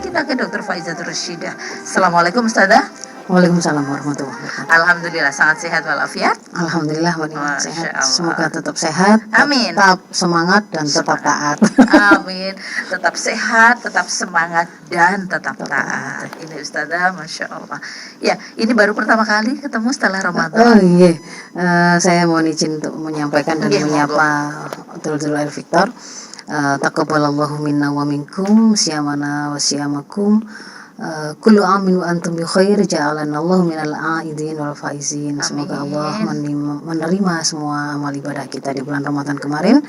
kita ke Dr. Faizatul Rashidah. Assalamualaikum Ustazah. Waalaikumsalam warahmatullahi wabarakatuh. Alhamdulillah sangat sehat walafiat. Alhamdulillah wanita Masya sehat. Allah. Semoga tetap sehat, Amin. tetap semangat dan tetap taat. Amin. Tetap sehat, tetap semangat dan tetap taat. Ini Ustazah, Masya Allah. Ya, ini baru pertama kali ketemu setelah Ramadan. Oh iya, saya mohon izin untuk menyampaikan dan Iya, menyapa Dulur Air Victor. Taqabbalallahu minna wa minkum, siyamana wa siyamakum. Kullu amin wa antum bi khair, ja'alanallahu minal aidin wal faizin. Semoga Allah menerima semua amal ibadah kita di bulan Ramadan kemarin,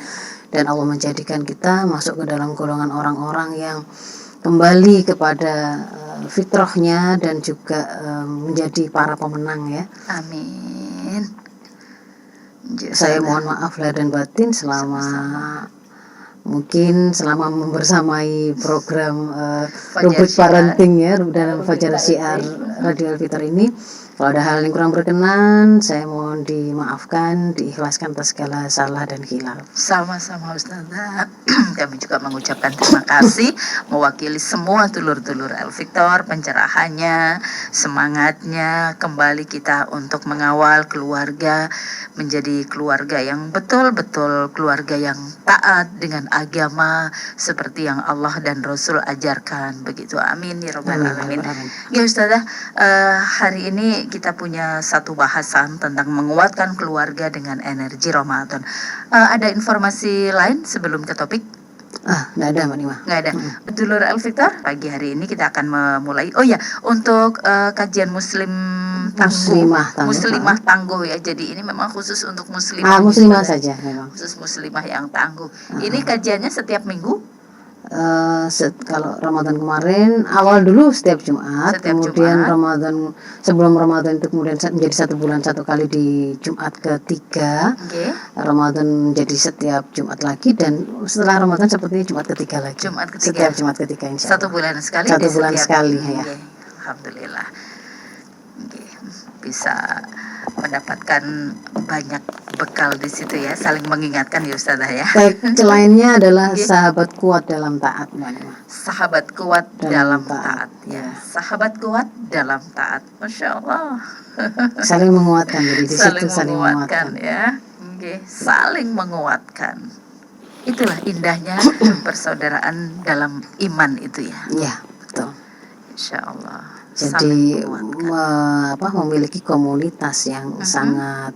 dan Allah menjadikan kita masuk ke dalam golongan orang-orang yang kembali kepada fitrahnya dan juga menjadi para pemenang ya. Amin. Saya mohon maaf lahir dan batin selama membersamai program Rubrik Parenting ya dalam Fajar Syiar Radio Al-Fitar ini. Kalau ada hal yang kurang berkenan, saya mohon dimaafkan, diikhlaskan atas segala salah dan khilaf. Sama-sama Ustazah. Kami juga mengucapkan terima kasih mewakili semua dulur-dulur Al-Victor, pencerahannya, semangatnya, kembali kita untuk mengawal keluarga menjadi keluarga yang betul-betul keluarga yang taat dengan agama seperti yang Allah dan Rasul ajarkan. Begitu. Amin ya rabbal alamin. Ya Ustazah, hari ini kita punya satu bahasan tentang menguatkan keluarga dengan energi Ramadan. Ada informasi lain sebelum ke topik? Nggak ada Mbak Nima. Nggak ada. Dulur Al-Victor, pagi hari ini kita akan memulai. Oh ya, untuk kajian Muslimah tangguh ya. Jadi ini memang khusus untuk muslimah. Muslimah saja memang. Khusus muslimah yang tangguh. Ini kajiannya setiap minggu? Kalau Ramadan kemarin awal dulu setiap Jumat, kemudian Jumat. Sebelum Ramadan itu kemudian menjadi 1 bulan 1 kali di Jumat ketiga. Ramadan jadi setiap Jumat lagi, dan setelah Ramadan sepertinya Jumat ketiga lagi. Setiap Jumat ketiga insya Allah. 1 bulan sekali. 1 bulan sekali ya. Alhamdulillah. Bisa mendapatkan banyak bekal di situ ya, saling mengingatkan ya Ustazah ya. Lainnya adalah sahabat kuat dalam taat. Sahabat kuat dalam taat ya. Sahabat kuat dalam taat. Masya Allah. Saling menguatkan, jadi di situ saling menguatkan ya. Saling menguatkan. Itulah indahnya persaudaraan dalam iman itu ya. Iya, betul. Insya Allah. Jadi memiliki komunitas yang sangat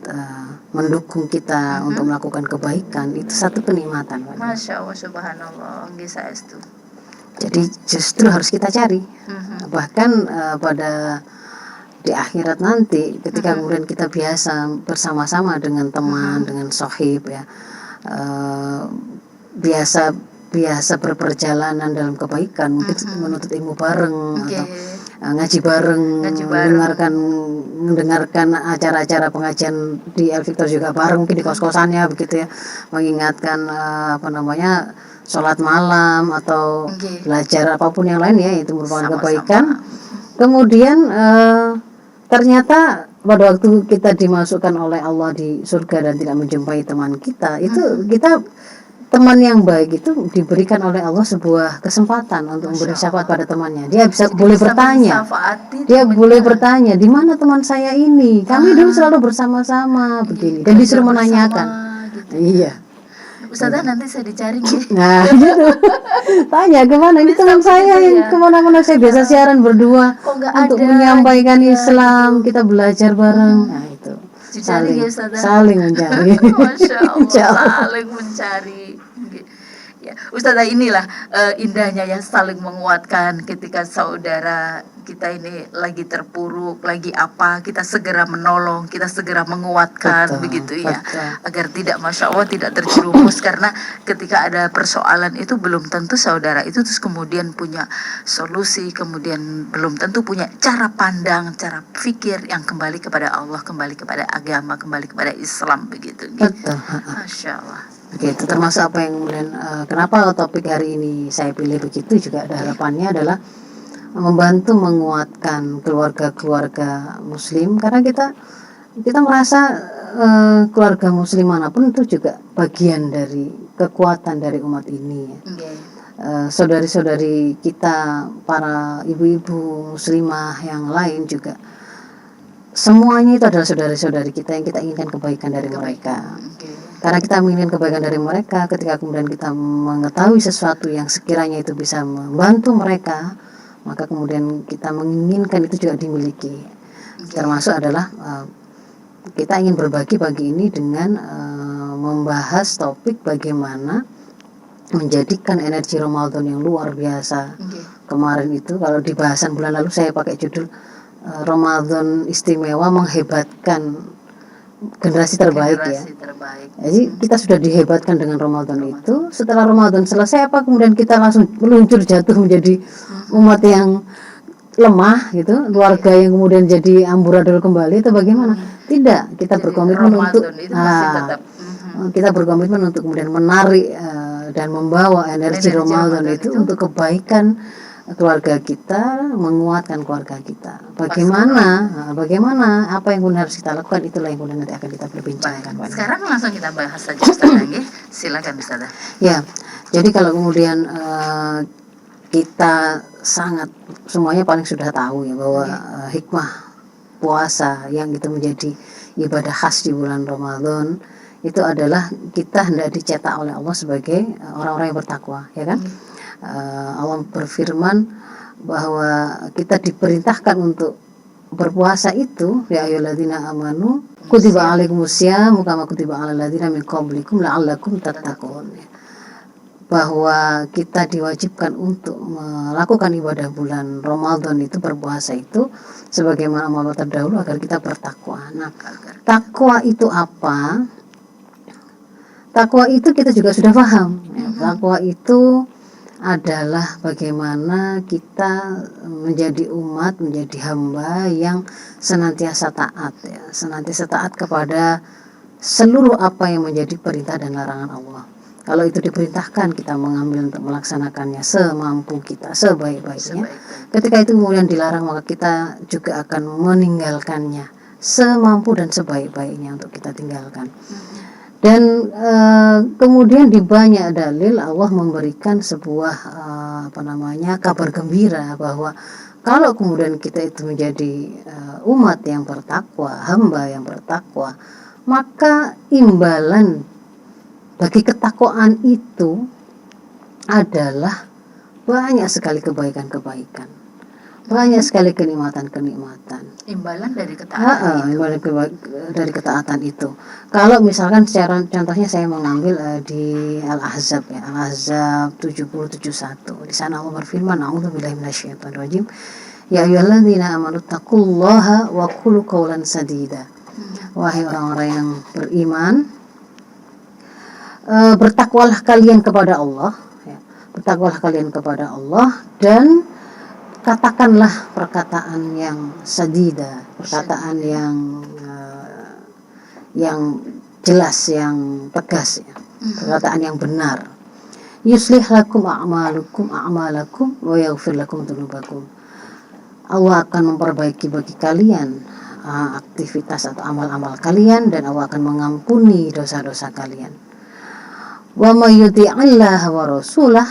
mendukung kita untuk melakukan kebaikan, itu satu kenikmatan. Masya Allah, subhanallah, saestu. Jadi justru harus kita cari. Bahkan di akhirat nanti ketika kemudian kita biasa bersama-sama dengan teman, dengan sohib ya, biasa berperjalanan dalam kebaikan, mungkin menuntut ilmu bareng atau ngaji bareng, mendengarkan acara-acara pengajian di Al-Victor juga bareng, mungkin di kos-kosannya begitu ya, mengingatkan sholat malam atau belajar apapun yang lain ya, itu merupakan kebaikan. Kemudian ternyata pada waktu kita dimasukkan oleh Allah di surga dan tidak menjumpai teman kita, itu kita teman yang baik itu diberikan oleh Allah sebuah kesempatan untuk memberi syafaat pada temannya. Dia boleh bertanya, di mana teman saya ini? Kami dulu selalu bersama-sama begini, dan disuruh menanyakan. Gitu. Iya. Ustazah, nanti saya dicari gitu. Nah, gitu. Tanya kemana ini teman saya yang kemana-mana saya biasa siaran berdua untuk menyampaikan Islam, kita belajar bareng. Nah itu. Saling mencari. Masya Allah, saling mencari. Ya, Ustazah, inilah indahnya ya, saling menguatkan ketika saudara kita ini lagi terpuruk, lagi apa, kita segera menolong, kita segera menguatkan, begitu ya, agar tidak, Masya Allah, tidak terjerumus. Karena ketika ada persoalan itu belum tentu saudara itu terus kemudian punya solusi, kemudian belum tentu punya cara pandang, cara pikir yang kembali kepada Allah, kembali kepada agama, kembali kepada Islam, begitu. Masya Allah. Begitu, termasuk apa yang kemudian kenapa topik hari ini saya pilih begitu, juga ada harapannya adalah membantu menguatkan keluarga-keluarga muslim, karena kita merasa keluarga muslim manapun itu juga bagian dari kekuatan dari umat ini ya. saudari-saudari kita, para ibu-ibu muslimah yang lain juga, semuanya itu adalah saudari-saudari kita yang kita inginkan kebaikan dari mereka. Karena kita menginginkan kebaikan dari mereka, ketika kemudian kita mengetahui sesuatu yang sekiranya itu bisa membantu mereka, maka kemudian kita menginginkan itu juga dimiliki. Termasuk adalah kita ingin berbagi pagi ini dengan membahas topik bagaimana menjadikan energi Ramadan yang luar biasa. Kemarin itu kalau di bahasan bulan lalu saya pakai judul Ramadan istimewa menghebatkan generasi terbaik ya. Jadi kita sudah dihebatkan dengan Ramadan itu. Setelah Ramadan selesai, apa kemudian kita langsung meluncur jatuh menjadi umat yang lemah gitu, keluarga yang kemudian jadi amburadul kembali, itu bagaimana? Tidak, kita berkomitmen untuk kita berkomitmen untuk kemudian menarik dan membawa energi Ramadan itu untuk kebaikan keluarga kita, menguatkan keluarga kita. Bagaimana apa yang kemudian harus kita lakukan, itulah yang kemudian nanti akan kita perbincangkan. Sekarang langsung kita bahas saja Ustazah. Silakan Ustazah. Ya, jadi kalau kemudian kita sangat semuanya paling sudah tahu ya bahwa hikmah puasa yang itu menjadi ibadah khas di bulan Ramadan itu adalah kita hendak dicetak oleh Allah sebagai orang-orang yang bertakwa, ya kan? Allah berfirman bahwa kita diperintahkan untuk berpuasa itu, ya ayyuhalladzina amanu kutiba alaikumusyamu kama kutiba alal ladzina min qablikum la'allakum tattaqun. Bahwa kita diwajibkan untuk melakukan ibadah bulan Ramadan itu, berpuasa itu sebagaimana amal terdahulu agar kita bertakwa. Nah, takwa itu apa? Takwa itu kita juga sudah paham. Takwa itu adalah bagaimana kita menjadi umat, menjadi hamba yang senantiasa taat ya, senantiasa taat kepada seluruh apa yang menjadi perintah dan larangan Allah. Kalau itu diperintahkan, kita mengambil untuk melaksanakannya semampu kita, sebaik-baiknya. Ketika itu kemudian dilarang, maka kita juga akan meninggalkannya semampu dan sebaik-baiknya untuk kita tinggalkan. Dan kemudian di banyak dalil Allah memberikan sebuah kabar gembira bahwa kalau kemudian kita itu menjadi umat yang bertakwa, hamba yang bertakwa, maka imbalan bagi ketakwaan itu adalah banyak sekali kebaikan-kebaikan, banyak sekali kenikmatan-kenikmatan. Imbalan dari ketaatan dari ketaatan itu. Kalau misalkan secara contohnya saya mengambil di Al-Ahzab ya, Al-Ahzab 70-71. Di sana Allah berfirman, a'udzubillahi minasyaitonirrajim. Ya ayyuhalladzina amanu taqullaha wa qulu qawlan sadida. Wahai orang-orang yang beriman, bertakwalah kalian kepada Allah ya. Bertakwalah kalian kepada Allah dan katakanlah perkataan yang sadida, perkataan yang jelas, yang tegas ya. Perkataan yang benar. Yuslih lakum a'malakum wa yaghfir lakum dzunubakum. Allah akan memperbaiki bagi kalian aktivitas atau amal-amal kalian, dan Allah akan mengampuni dosa-dosa kalian. Wa may yuti'illah wa rasulah,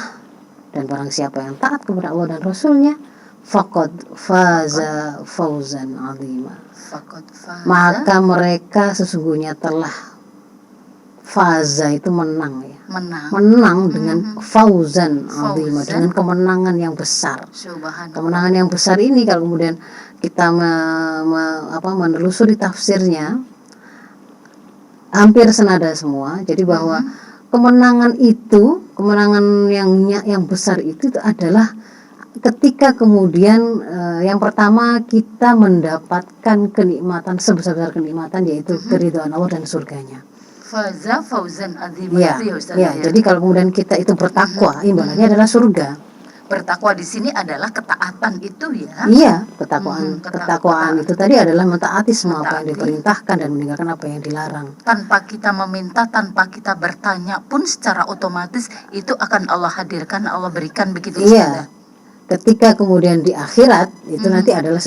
dan barang siapa yang taat kepada Allah dan Rasulnya, faqad faza fawzan 'azima. Maka mereka sesungguhnya telah, faza itu menang ya. Menang dengan fauzan 'azima, dengan kemenangan yang besar. Kemenangan yang besar ini kalau kemudian kita menelusuri tafsirnya hampir senada semua. Jadi bahwa kemenangan itu, kemenangan yang besar itu adalah ketika kemudian yang pertama kita mendapatkan kenikmatan, sebesar kenikmatan, yaitu keridhaan Allah dan surganya. Faza fauzan azim. Jadi kalau kemudian kita itu bertakwa, imbalannya adalah surga. Bertakwa di sini adalah ketaatan itu ya. Iya, ketakwaan itu tadi adalah mentaati semua apa yang diperintahkan dan meninggalkan apa yang dilarang. Tanpa kita meminta, tanpa kita bertanya pun secara otomatis itu akan Allah hadirkan, Allah berikan begitu. Iya. ketika kemudian di akhirat itu nanti adalah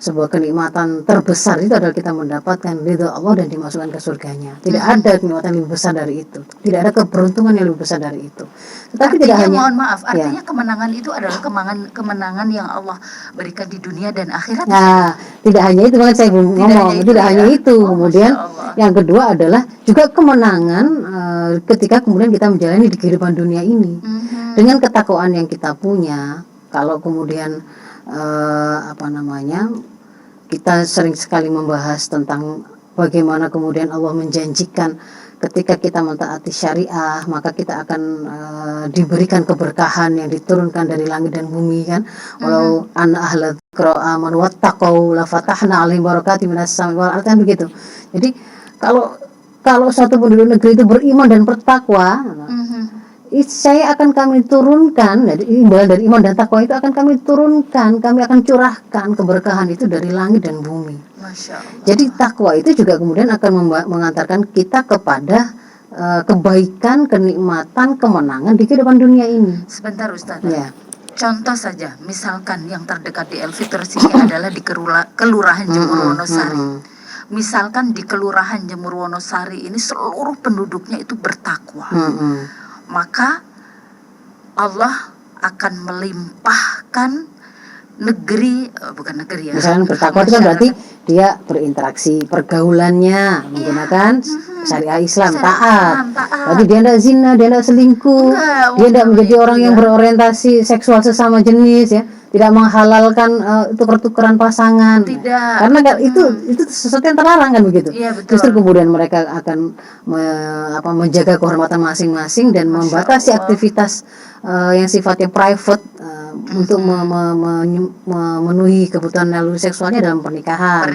sebuah kenikmatan terbesar, itu adalah kita mendapatkan ridho Allah dan dimasukkan ke surganya. Tidak ada kenikmatan yang lebih besar dari itu, tidak ada keberuntungan yang lebih besar dari itu. Tetapi Artinya, tidak hanya, mohon maaf, ya, artinya kemenangan itu adalah kemenangan yang Allah berikan di dunia dan akhirat. nah, tidak hanya itu, banget saya belum ngomong, tidak hanya itu. Kemudian Masya Allah. yang kedua adalah juga kemenangan ketika kemudian kita menjalani di kehidupan dunia ini dengan ketakwaan yang kita punya. Kalau kemudian kita sering sekali membahas tentang bagaimana kemudian Allah menjanjikan ketika kita mentaati syariah maka kita akan diberikan keberkahan yang diturunkan dari langit dan bumi, kan. Walau an ahla dzikra amanu wattaqau la fatahna 'alaihim barakatim minas samai wal ardi, kan begitu. Jadi kalau satu penduduk negeri itu beriman dan bertakwa, saya akan kami turunkan, dari imbalan dari iman dan takwa itu akan kami turunkan, kami akan curahkan keberkahan itu dari langit dan bumi. Masya Allah. Jadi takwa itu juga kemudian akan mengantarkan kita kepada kebaikan, kenikmatan, kemenangan di kehidupan dunia ini. Sebentar Ustaz. Ya. Contoh saja, misalkan yang terdekat di Elfitr sini adalah di Kelurahan Jemur Wonosari. Misalkan di Kelurahan Jemur Wonosari ini seluruh penduduknya itu bertakwa. Maka Allah akan melimpahkan misalnya bertakwa itu kan berarti dia berinteraksi, pergaulannya menggunakan syariah Islam, taat. Berarti dia tidak zina, dia tidak selingkuh, dia tidak menjadi orang yang berorientasi seksual sesama jenis, ya, tidak menghalalkan tuker-tukeran pasangan. Tidak. Karena itu sesuatu yang terlarang, kan begitu. Iya, betul. Justru kemudian mereka akan menjaga kehormatan masing-masing dan membatasi aktivitas yang sifatnya private untuk memenuhi kebutuhan naluri seksualnya dalam pernikahan.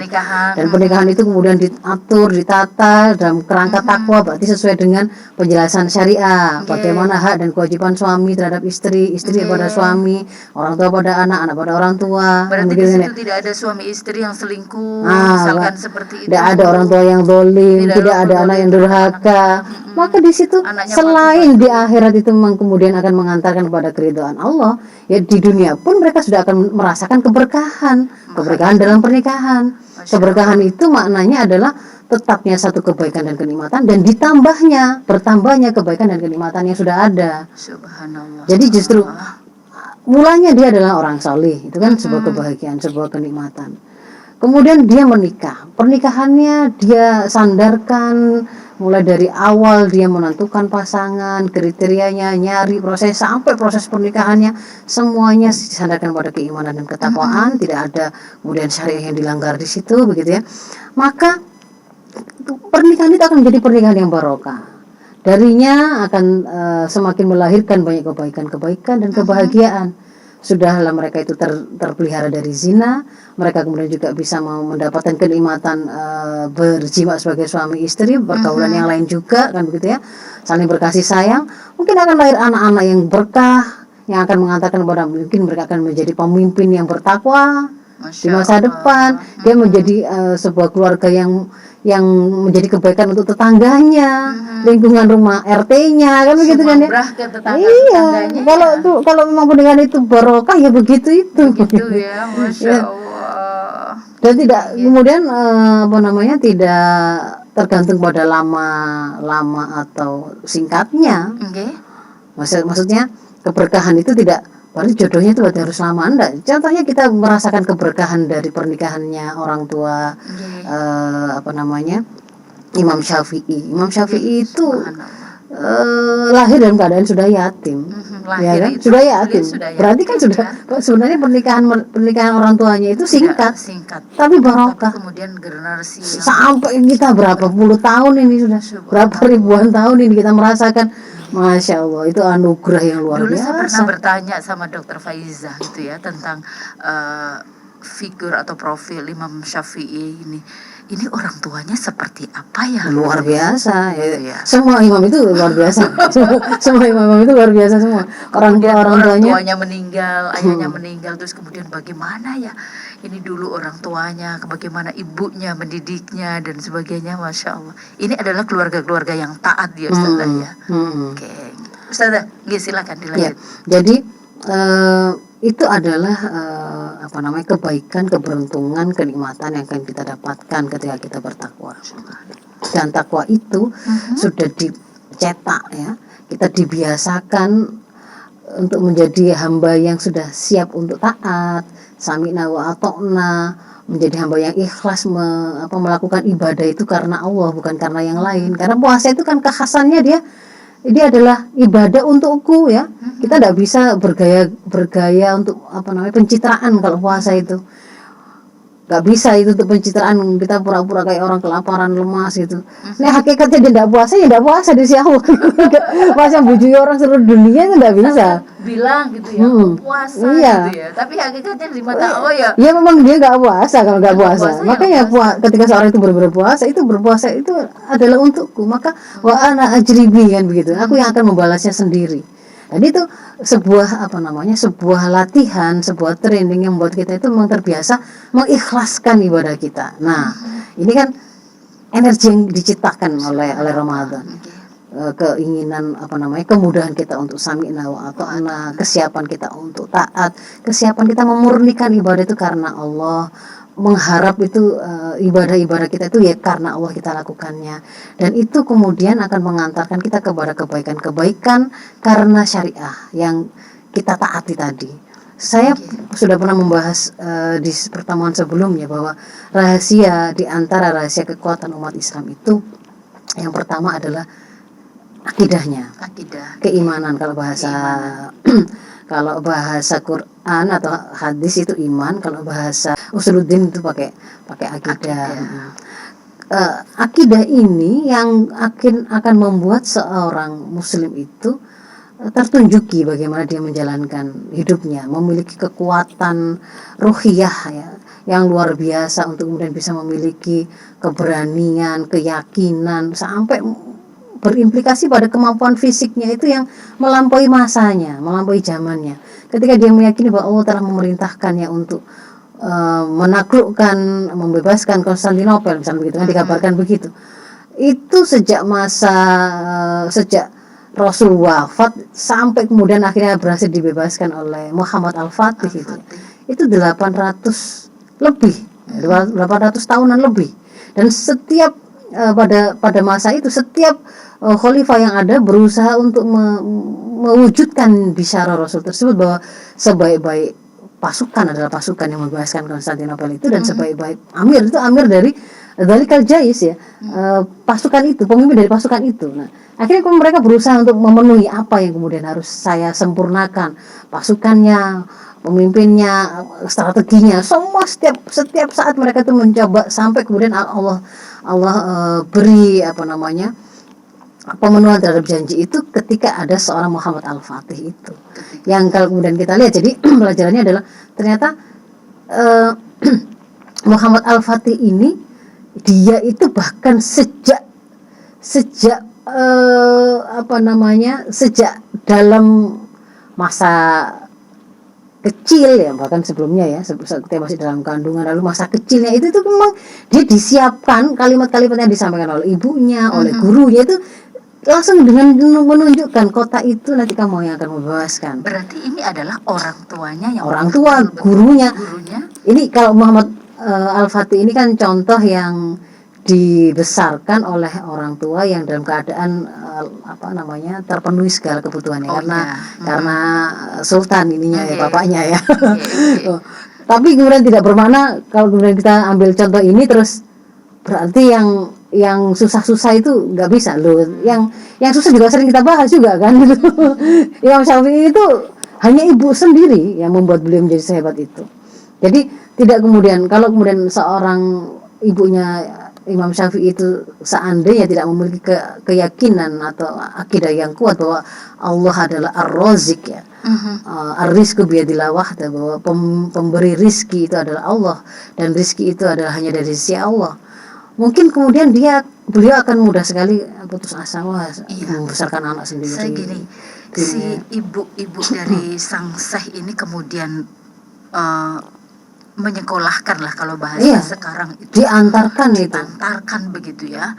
Dan pernikahan itu kemudian diatur, ditata dalam kerangka takwa, berarti sesuai dengan penjelasan syariah. Bagaimana hak dan kewajiban suami terhadap istri pada suami, orang tua pada anak pada orang tua. Berarti di situ tidak ada suami istri yang selingkuh, misalkan seperti itu. Tidak ada orang tua yang zalim, tidak ada anak yang durhaka. Maka di situ selain di akhirat itu memang kemudian akan mengantarkan kepada keridhaan Allah, ya di dunia pun mereka sudah akan merasakan keberkahan dalam pernikahan. Keberkahan itu maknanya adalah tetapnya satu kebaikan dan kenikmatan dan bertambahnya kebaikan dan kenikmatan yang sudah ada. Subhanallah. Jadi justru mulanya dia adalah orang saleh, itu kan sebuah kebahagiaan, sebuah kenikmatan. Kemudian dia menikah, pernikahannya dia sandarkan mulai dari awal, dia menentukan pasangan, kriterianya, nyari proses sampai proses pernikahannya, semuanya disandarkan pada keimanan dan ketakwaan, tidak ada kemudian syariah yang dilanggar di situ, begitu ya. Maka pernikahan itu akan menjadi pernikahan yang barokah. Darinya akan semakin melahirkan banyak kebaikan dan kebahagiaan. Sudahlah mereka itu terpelihara dari zina, mereka kemudian juga bisa mendapatkan kenikmatan berjima sebagai suami istri, pergaulan yang lain juga, kan begitu ya, saling berkasih sayang. Mungkin akan lahir anak-anak yang berkah, yang akan mengantarkan kepada mungkin mereka akan menjadi pemimpin yang bertakwa di masa depan. Dia menjadi sebuah keluarga yang menjadi kebaikan untuk tetangganya, lingkungan rumah RT-nya, kan begitu kan ya. Iya, kalau memang pernikahan itu barokah ya begitu ya, Masya Allah. Dan tidak kemudian tidak tergantung pada lama atau singkatnya. Maksudnya keberkahan itu tidak berarti jodohnya itu harus lama, enggak. Contohnya kita merasakan keberkahan dari pernikahannya orang tua Imam Syafi'i. Imam Syafi'i itu lahir dalam keadaan sudah yatim. Ya kan? Sudah yatim. Berarti kan sudah sebenarnya pernikahan orang tuanya itu singkat. Tapi barokah. Kemudian generasi sampai kita berapa puluh tahun ini sudah, berapa ribuan tahun ini kita merasakan. Masya Allah, itu anugerah yang luar biasa. Dulu saya pernah bertanya sama Dr. Faizah gitu ya tentang figur atau profil Imam Syafi'i ini. Ini orang tuanya seperti apa ya? Luar biasa. Ya. Semua imam itu luar biasa. Semua imam itu luar biasa semua. Orang tuanya meninggal, ayahnya meninggal, terus kemudian bagaimana ya? Ini dulu orang tuanya, bagaimana ibunya mendidiknya dan sebagainya, Masya Allah. Ini adalah keluarga-keluarga yang taat ya Ustazah ya. Oke. Ustazah, silakan dilanjut. Ya, jadi itu adalah kebaikan, keberuntungan, kenikmatan yang akan kita dapatkan ketika kita bertakwa. Dan takwa itu sudah dicetak ya, kita dibiasakan untuk menjadi hamba yang sudah siap untuk taat, sami'na wa ata'na, menjadi hamba yang ikhlas melakukan ibadah itu karena Allah, bukan karena yang lain. Karena puasa itu kan kekhasannya dia adalah ibadah untukku ya. Kita tidak bisa bergaya untuk pencitraan kalau puasa itu. Gak bisa itu untuk pencitraan, kita pura-pura kayak orang kelaparan, lemas gitu. Nah hakikatnya dia tidak puasa, ya tidak puasa di sisi Allah. Masa bujui orang seluruh dunia itu tidak bisa. Bilang gitu ya, puasa gitu ya. Tapi hakikatnya di mata Allah ya. Ya memang dia nggak puasa kalau nggak puasa. Makanya ketika seorang itu berpuasa itu adalah untukku. Maka wa ana ajribi kan begitu. Aku yang akan membalasnya sendiri. Jadi itu sebuah sebuah latihan, sebuah training yang membuat kita itu memang terbiasa mengikhlaskan ibadah kita. Nah, ini kan energi yang diciptakan oleh Ramadan. Keinginan kemudahan kita untuk sami'na wa ata'na, kesiapan kita untuk taat, kesiapan kita memurnikan ibadah itu karena Allah, mengharap itu ibadah-ibadah kita itu ya karena Allah kita lakukannya, dan itu kemudian akan mengantarkan kita kepada kebaikan-kebaikan karena syariah yang kita taati tadi. Saya sudah pernah membahas di pertemuan sebelumnya bahwa di antara rahasia kekuatan umat Islam itu yang pertama adalah akidahnya, keimanan. Kalau bahasa kalau bahasa Quran atau hadis itu iman, kalau bahasa usuluddin itu pakai akidah. Akidah ini yang akan membuat seorang muslim itu tertunjuki bagaimana dia menjalankan hidupnya, memiliki kekuatan ruhiyah ya, yang luar biasa untuk kemudian bisa memiliki keberanian, keyakinan, sampai berimplikasi pada kemampuan fisiknya itu yang melampaui masanya, melampaui zamannya. Ketika dia meyakini bahwa Allah telah memerintahkannya untuk menaklukkan, membebaskan Konstantinopel, misalnya begitu kan, dikabarkan begitu. Itu sejak Rasul wafat sampai kemudian akhirnya berhasil dibebaskan oleh Muhammad Al-Fatih itu 800 lebih, 800 tahunan lebih. Dan setiap pada masa itu setiap khalifah yang ada berusaha untuk mewujudkan bisyarah Rasul tersebut bahwa sebaik-baik pasukan adalah pasukan yang membebaskan Konstantinopel itu, dan sebaik-baik amir itu amir dari Dzalikal Jais ya, pasukan itu, pemimpin dari pasukan itu. Nah, akhirnya mereka berusaha untuk memenuhi apa yang kemudian harus saya sempurnakan, pasukannya, pemimpinnya, strateginya, semua setiap saat mereka itu mencoba sampai kemudian Allah beri pemenuhan terhadap janji itu ketika ada seorang Muhammad Al-Fatih itu. Yang kalau kemudian kita lihat, jadi pelajarannya adalah ternyata Muhammad Al-Fatih ini dia itu bahkan sejak dalam masa kecil ya, bahkan sebelumnya ya, ketika masih dalam kandungan, lalu masa kecilnya itu memang dia disiapkan, kalimat-kalimat yang disampaikan oleh ibunya, oleh gurunya itu langsung dengan menunjukkan kota itu nanti kamu yang akan membebaskan. Berarti ini adalah orang tuanya yang gurunya. Ini kalau Muhammad Al-Fatih ini kan contoh yang dibesarkan oleh orang tua yang dalam keadaan terpenuhi segala kebutuhannya, karena sultan ininya ya, bapaknya ya. Tapi kemudian tidak bermakna kalau kemudian kita ambil contoh ini terus berarti yang susah-susah itu nggak bisa loh. Yang susah juga sering kita bahas juga kan gitu. Imam Syafi'i itu hanya ibu sendiri yang membuat beliau menjadi sehebat itu. Jadi tidak kemudian kalau kemudian seorang ibunya Imam Syafi'i itu seandainya tidak memiliki keyakinan atau akidah yang kuat bahwa Allah adalah Ar-Razik ya, Ar-Rizqu biyadillah wahda, bahwa pemberi rizki itu adalah Allah dan rizki itu adalah hanya dari sisi Allah, mungkin kemudian beliau akan mudah sekali putus asa membesarkan anak sendiri. Saya gini, si ibu-ibu dari sang syekh ini kemudian menyekolahkan lah kalau bahasa sekarang itu, diantarkan begitu ya,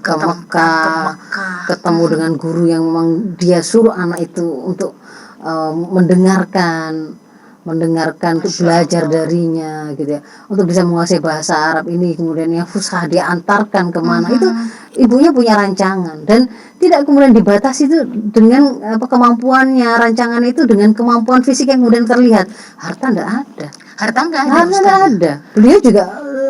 ke Mekah, ketemu dengan guru yang memang dia suruh anak itu untuk mendengarkan mendengarkan, untuk belajar darinya gitu ya, untuk bisa menguasai bahasa Arab ini, kemudian yang fusha diantarkan kemana, itu ibunya punya rancangan, dan tidak kemudian dibatasi itu dengan kemampuannya, rancangan itu dengan kemampuan fisik yang kemudian terlihat. Harta enggak ada, Harta nggak ada, harta enggak Ustazah. ada. Beliau juga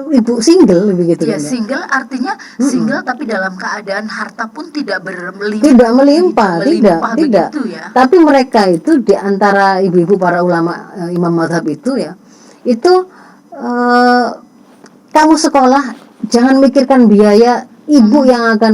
ibu single begitu Ya, kan ya. single artinya single tapi dalam keadaan harta pun tidak berlimpah. Tidak melimpah, tidak. begitu ya. Tapi mereka itu di antara ibu-ibu para ulama imam madhab itu ya, itu kamu sekolah jangan mikirkan biaya, ibu yang akan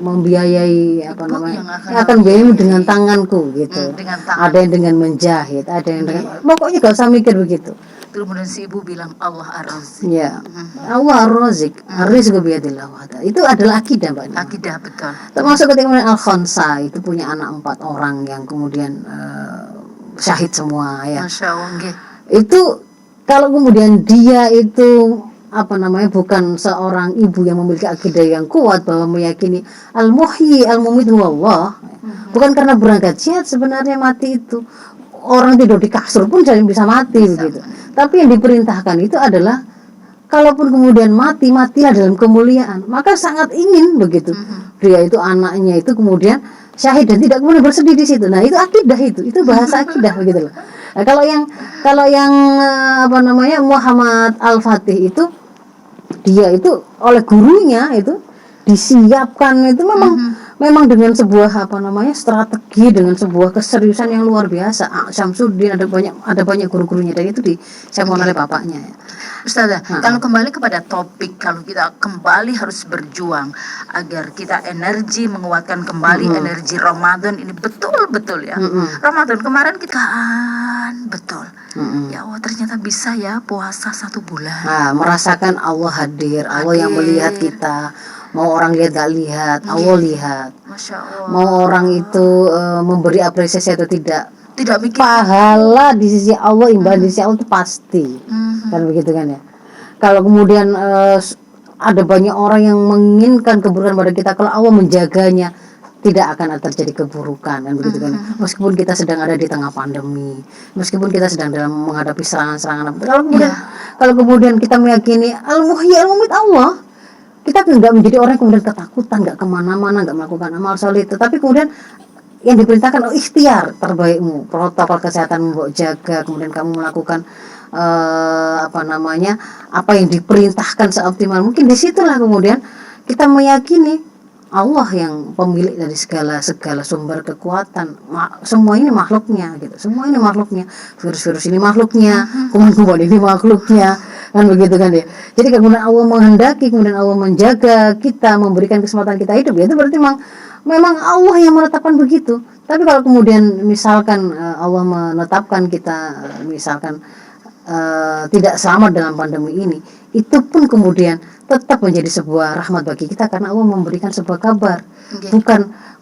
membiayai apa Ibu namanya, yang akan yang akan biayamu dengan tanganku gitu. dengan tangan. Ada yang dengan menjahit, ada yang dengan, pokoknya gak usah mikir begitu. Kemudian si ibu bilang Allah ar-Razik. Ya, Allah ar-Razik, ar-rizqu biyadillah wahda. Itu adalah akidah, Mbak Nima. Akidah, betul. Termasuk ketika kemudian Al-Khansa itu punya anak 4 orang yang kemudian syahid semua ya. Masya Allah, nggih. Itu kalau kemudian dia itu apa namanya, bukan seorang ibu yang memiliki akidah yang kuat bahwa meyakini al-muhyi al-mumit huwallah, bukan karena berangkat jihad sebenarnya mati itu. Orang tidur di kasur pun jadi bisa mati begitu. Tapi yang diperintahkan itu adalah kalaupun kemudian mati, matilah dalam kemuliaan. Maka sangat ingin begitu. Dia itu anaknya itu kemudian syahid dan tidak kemudian bersedih di situ. Nah, itu akidah, itu bahasa akidah begitu loh. Nah, kalau yang apa namanya, Muhammad Al-Fatih itu, dia itu oleh gurunya itu disiapkan itu memang dengan sebuah apa namanya, strategi, dengan sebuah keseriusan yang luar biasa. Syamsuddin, ada banyak guru-gurunya, dan itu disiapkan oleh bapaknya ya. Ustazah, kalau kembali kepada topik, kalau kita kembali harus berjuang agar kita energi, menguatkan kembali energi Ramadan ini, betul-betul ya. Ramadan kemarin kita kan betul. Ya Allah, ternyata bisa ya puasa 1 bulan. Nah, merasakan Allah hadir, Allah yang melihat kita. Mau orang lihat gak lihat, Allah lihat. Masya Allah. Mau orang itu memberi apresiasi atau tidak, Tidak mikir pahala di sisi Allah, imbalan di sisi Allah itu pasti. Kan begitu kan ya. Kalau kemudian ada banyak orang yang menginginkan keburukan pada kita, kalau Allah menjaganya, tidak akan terjadi keburukan, kan begitu kan. Meskipun kita sedang ada di tengah pandemi, meskipun kita sedang dalam menghadapi serangan-serangan, kalau kemudian kita meyakini al-muhyi al-mumit Allah, kita nggak menjadi orang yang kemudian ketakutan, nggak kemana-mana, nggak melakukan amal soleh, tetapi kemudian yang diperintahkan, ikhtiar terbaikmu, protokol kesehatan mbok jaga, kemudian kamu melakukan apa namanya, apa yang diperintahkan seoptimal mungkin. Disitulah kemudian kita meyakini Allah yang pemilik dari segala sumber kekuatan. Semua ini makhluknya gitu, semua ini makhluknya, virus-virus ini makhluknya, kuman-kuman ini makhluknya, kan begitu kan ya. Jadi kemudian Allah menghendaki, kemudian Allah menjaga kita, memberikan kesempatan kita hidup, ya itu berarti memang Allah yang menetapkan begitu. Tapi kalau kemudian misalkan Allah menetapkan kita misalkan tidak selamat dalam pandemi ini, itu pun kemudian tetap menjadi sebuah rahmat bagi kita, karena Allah memberikan sebuah kabar.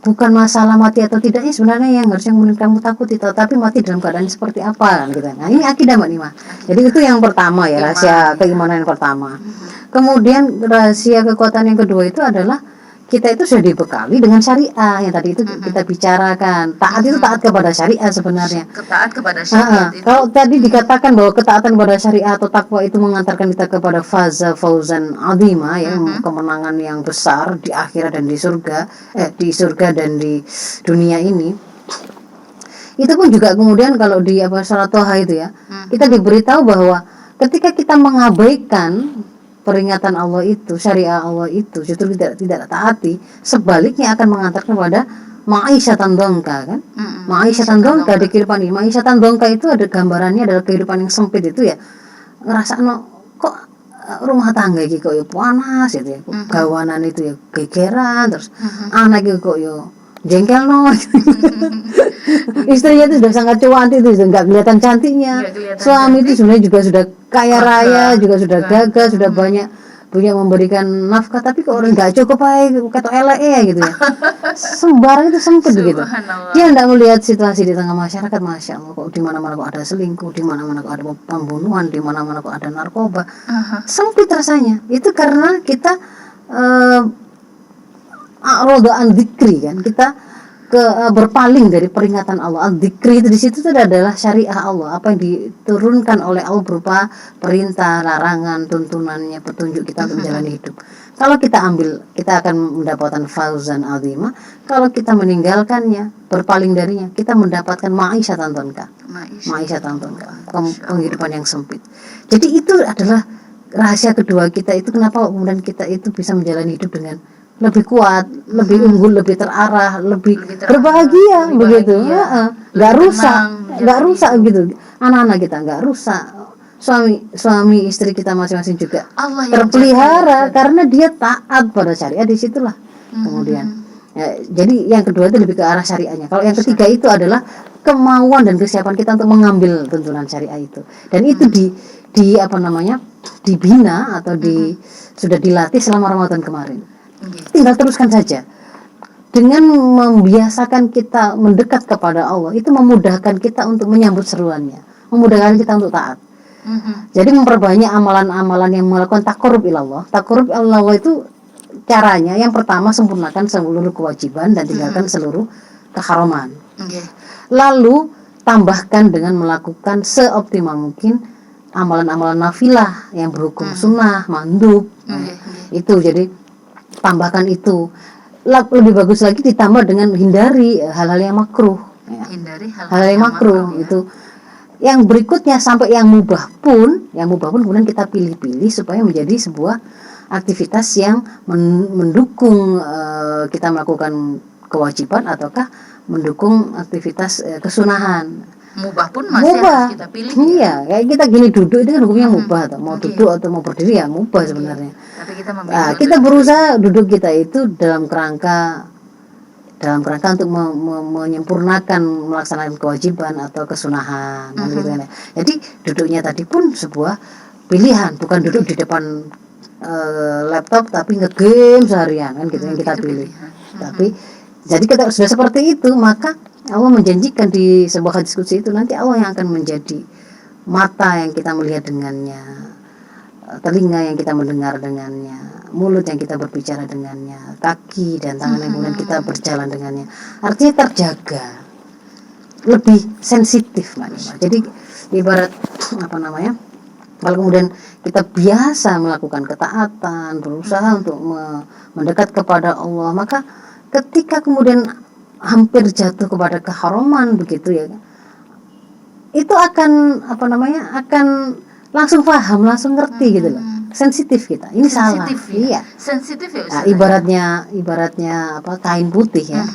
Bukan masalah mati atau tidaknya sebenarnya yang harusnya kemudian kamu takuti, tapi mati dalam keadaan seperti apa gitu. Nah, ini akidah, Mbak Nima. Jadi itu yang pertama ya, rahasia keimanan yang pertama. Kemudian rahasia kekuatan yang kedua itu adalah kita itu sudah dibekali dengan syariah yang tadi itu kita bicarakan. Taat itu taat kepada syariah sebenarnya. Taat kepada syariat itu. Kalau tadi dikatakan bahwa ketaatan kepada syariah atau takwa itu mengantarkan kita kepada fauzan azima ya, kemenangan yang besar di akhirat dan di surga dan di dunia ini. Itu pun juga kemudian kalau di surat Toha itu ya, kita diberitahu bahwa ketika kita mengabaikan peringatan Allah itu, syariah Allah itu, justru tidak taati, sebaliknya akan mengantarkan pada ma'isyatan dongka kan. Ma'isyatan dongka di kehidupan ini. Ma'isyatan dongka itu ada gambarannya adalah kehidupan yang sempit itu ya. Ngerasa kok rumah tangga iki kok ya panas gitu ya. Gawanan itu ya gegeran, terus anak itu kok ya jengkel istrinya itu sudah sangat cuanti, itu sudah nggak kelihatan cantiknya. Suami itu sebenarnya juga sudah kaya raya, juga sudah gagah, sudah banyak memberikan nafkah, tapi kok orang nggak cukup aja, kata elek gitu ya. Sembarang itu sempit begitu. Dia tidak melihat situasi di tengah masyarakat, masya Allah, kok di mana-mana kok ada selingkuh, di mana-mana kok ada pembunuhan, di mana-mana kok ada narkoba. Sempit rasanya. Itu karena kita a'rada an dzikri kan, kita berpaling dari peringatan Allah. Al-dzikri itu di situ tuh adalah syariah Allah, apa yang diturunkan oleh Allah berupa perintah, larangan, tuntunannya, petunjuk kita untuk menjalani hidup. Kalau kita ambil, kita akan mendapatkan fauzan azimah. Kalau kita meninggalkannya, berpaling darinya, kita mendapatkan ma'isyatan tonka. Ma'isyatan tonka, penghidupan yang sempit. Jadi itu adalah rahasia kedua kita itu, kenapa kemudian kita itu bisa menjalani hidup dengan lebih kuat, lebih unggul, lebih terarah, lebih berbahagia, begitu. Nggak rusak gitu. Anak-anak kita nggak rusak. Suami istri kita masing-masing juga Allah terpelihara karena dia taat pada syariat. Disitulah kemudian ya, jadi yang kedua itu lebih ke arah syariahnya. Kalau yang ketiga itu adalah kemauan dan kesiapan kita untuk mengambil tuntunan syariah itu, dan itu di apa namanya, dibina atau sudah dilatih selama Ramadan kemarin. Tinggal teruskan saja. Dengan membiasakan kita mendekat kepada Allah, itu memudahkan kita untuk menyambut seruannya, memudahkan kita untuk taat. Jadi memperbanyak amalan-amalan yang melakukan takarrub ilallah. Takarrub ilallah itu caranya yang pertama, sempurnakan seluruh kewajiban dan tinggalkan seluruh keharaman. Lalu tambahkan dengan melakukan seoptimal mungkin amalan-amalan nafilah yang berhukum sunnah, mandub. Itu jadi tambahkan itu. Lebih bagus lagi ditambah dengan hindari hal-hal yang makruh. Hindari hal-hal yang makruh ya. Itu yang berikutnya sampai yang mubah pun kemudian kita pilih-pilih supaya menjadi sebuah aktivitas yang mendukung kita melakukan kewajiban ataukah mendukung aktivitas kesunahan. Mubah pun masih harus kita pilih. Iya, kayak kita gini duduk itu kan hukumnya mubah, atau mau duduk atau mau berdiri ya mubah sebenarnya. Tapi kita berusaha duduk kita itu dalam kerangka untuk menyempurnakan melaksanakan kewajiban atau kesunahan, gitu kan. Jadi duduknya tadi pun sebuah pilihan, bukan duduk di depan laptop tapi ngegame seharian, kan gitu yang kita pilih. Tapi jadi kita sudah seperti itu, maka Allah menjanjikan di sebuah diskusi itu, nanti Allah yang akan menjadi mata yang kita melihat dengannya, telinga yang kita mendengar dengannya, mulut yang kita berbicara dengannya, kaki dan tangan yang kemudian kita berjalan dengannya. Artinya terjaga, lebih sensitif, Mbak. Jadi ibarat apa namanya, kalau kemudian kita biasa melakukan ketaatan, berusaha untuk mendekat kepada Allah, maka ketika kemudian hampir jatuh kepada keharaman begitu ya, itu akan apa namanya, akan langsung paham, langsung ngerti gitu loh. Sensitif kita, ini sensitif, salah. Iya. Sensitif ya. Nah, ibaratnya apa, kain putih ya.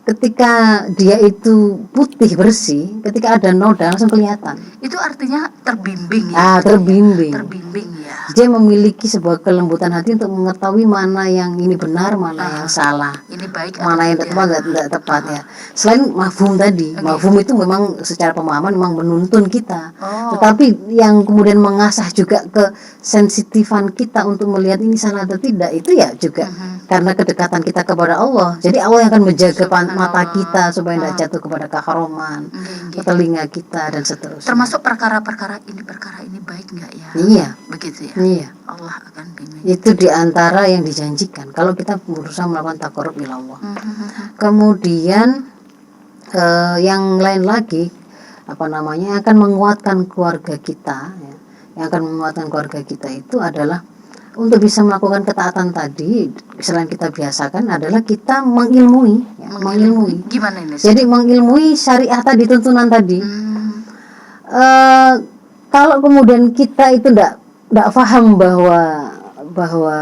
Ketika dia itu putih bersih, ketika ada noda langsung kelihatan. Itu artinya terbimbing ya. Terbimbing. Terbimbing ya. Dia memiliki sebuah kelembutan hati untuk mengetahui mana yang ini benar, mana yang salah. Ini baik, mana yang tepat, tidak tepat ya. Selain mafhum tadi, mafhum itu memang secara pemahaman memang menuntun kita. Tetapi yang kemudian mengasah juga kesensitifan kita untuk melihat ini salah atau tidak, itu ya juga karena kedekatan kita kepada Allah. Jadi Allah yang akan menjaga mata kita supaya tidak jatuh kepada keharaman, ke telinga kita dan seterusnya. Termasuk perkara-perkara ini baik enggak ya? Iya. Begitu ya. Iya. Allah akan bimbing. Itu diantara yang dijanjikan kalau kita berusaha melakukan taqarrub ila Allah. Kemudian yang lain lagi apa namanya, akan menguatkan keluarga kita ya. Yang akan menguatkan keluarga kita itu adalah untuk bisa melakukan ketaatan tadi, selain kita biasakan adalah kita mengilmui. Gimana ini? Jadi mengilmui syariah tadi, tuntunan tadi. Kalau kemudian kita itu tidak paham bahwa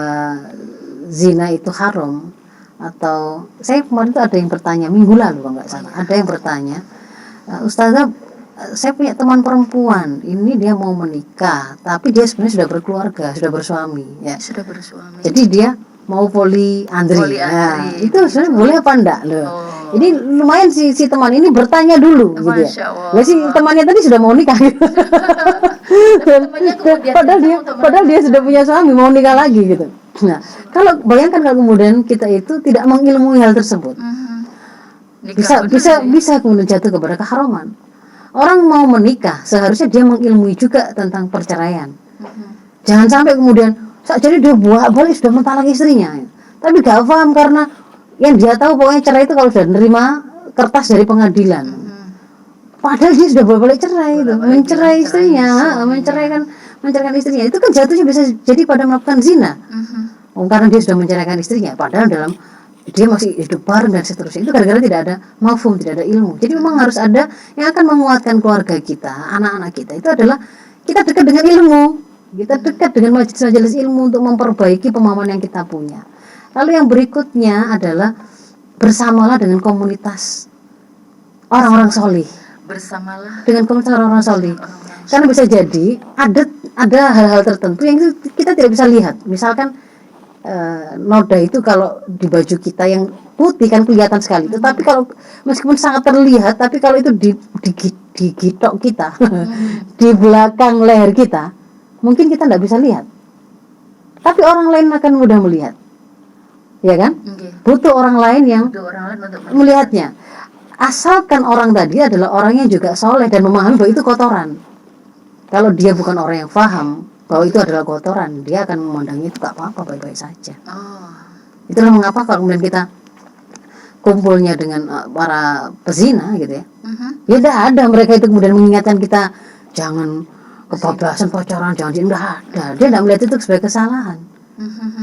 zina itu haram, atau saya kemarin itu ada yang bertanya minggu lalu kalau nggak salah, ada yang bertanya, Ustazah, saya punya teman perempuan, ini dia mau menikah, tapi dia sebenarnya sudah berkeluarga, sudah bersuami, ya. Sudah bersuami. Jadi dia mau poliandri. Nah, itu sebenarnya boleh apa enggak loh? Ini lumayan si teman ini bertanya dulu, gitu ya. Si temannya tadi sudah mau nikah. padahal dia sudah punya suami, mau nikah lagi gitu. Nah, kalau bayangkan kalau kemudian kita itu tidak mengilmui hal tersebut, bisa kemudian jatuh kepada keharaman. Orang mau menikah seharusnya dia mengilmui juga tentang perceraian. Jangan sampai kemudian jadi dia balik sudah mentalak istrinya, tapi gak paham karena yang dia tahu pokoknya cerai itu kalau sudah nerima kertas dari pengadilan. Padahal dia sudah bolak-balik cerai itu, mencerai istrinya, menceraikan istrinya. Itu kan jatuhnya bisa jadi pada melakukan zina. Karena dia sudah menceraikan istrinya, padahal dalam dia masih hidup bareng dan seterusnya. Itu gara-gara tidak ada mafhum, tidak ada ilmu. Jadi memang harus ada yang akan menguatkan keluarga kita, anak-anak kita. Itu adalah kita dekat dengan ilmu, kita dekat dengan majelis-majelis ilmu untuk memperbaiki pemahaman yang kita punya. Lalu yang berikutnya adalah bersamalah dengan komunitas orang-orang solih. Bersamalah Dengan komunitas orang-orang solih. Karena bisa jadi ada hal-hal tertentu yang kita tidak bisa lihat. Misalkan noda itu kalau di baju kita yang putih kan kelihatan sekali. Tetapi kalau meskipun sangat terlihat, tapi kalau itu di gitok kita, di belakang leher kita, mungkin kita tidak bisa lihat. Tapi orang lain akan mudah melihat, ya kan? Butuh orang lain yang untuk melihatnya. Asalkan orang tadi adalah orang yang juga soleh dan memahami bahwa itu kotoran. Kalau dia bukan orang yang paham bahwa itu adalah kotoran, dia akan memandang itu gak apa-apa, baik-baik saja. Itulah mengapa kalau kemudian kita kumpulnya dengan para pezina gitu ya, ya tidak ada mereka itu kemudian mengingatkan kita jangan kebablasan pacaran, jangan tidak ada. Dia tidak melihat itu sebagai kesalahan.